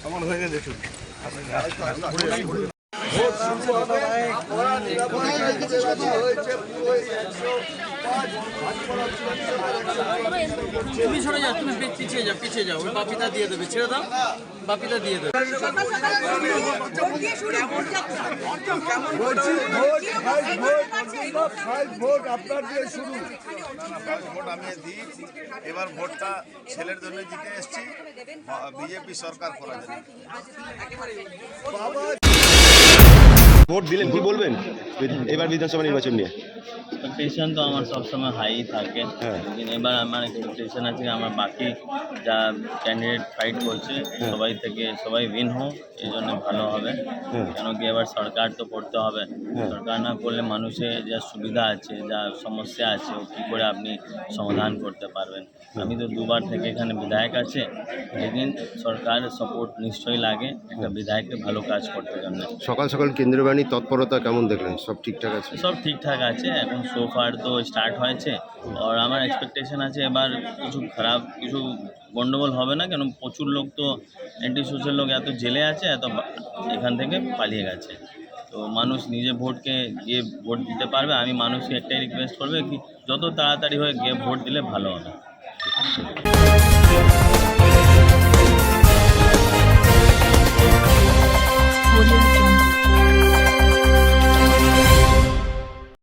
আমার হয়ে গেছে দেখুন তুমি সরে যাও, তুমি পিছিয়ে যাও, ওই বাপিটা দিয়ে দেবে, ছেড়ে দাও, বাপিটা দিয়ে দেবে। ভোট আমি দিই, এবার ভোটটা ছেলের জন্য জিতে এসছি, বিজেপি সরকার করার জন্য। ভোট দিলেন, কি বলবেন এবার বিধানসভা নির্বাচন নিয়ে? এক্সপেকটেশন তো আমার সবসময় হাই থাকে, লেকিন এবার আমার এক্সপেকটেশন আছে আমার বাকি যা ক্যান্ডিডেট ফাইট করছে সবাই উইন হোক, এই জন্য ভালো হবে। কেন কি এবার সরকার তো করতে হবে, সরকার না করলে মানুষের যা সুবিধা আছে, যা সমস্যা আছে, ও কী করে আপনি সমাধান করতে পারবেন। আমি তো দুবার থেকে এখানে বিধায়ক আছে, লেকিন সরকারের সাপোর্ট নিশ্চয়ই লাগে একটা বিধায়ককে ভালো কাজ করতে জন্য। সকাল সকাল কেন্দ্রীয় বাহিনীর তৎপরতা কেমন দেখলেন? সব ঠিকঠাক আছে? সব ঠিকঠাক আছে, এখন সোফার তো স্টার্ট হয়েছে, আর আমার এক্সপেকটেশন আছে এবার কিছু গন্ডগোল হবে না, কেন প্রচুর লোক তো অ্যান্টি সোশ্যাল লোক এত জেলে আছে, এত এখান থেকে পালিয়ে গেছে, তো মানুষ নিজে ভোটকে গিয়ে ভোট দিতে পারবে। আমি মানুষকে একটাই রিকোয়েস্ট করবে কি যত তাড়াতাড়ি হয়ে গিয়ে ভোট দিলে ভালো হবে।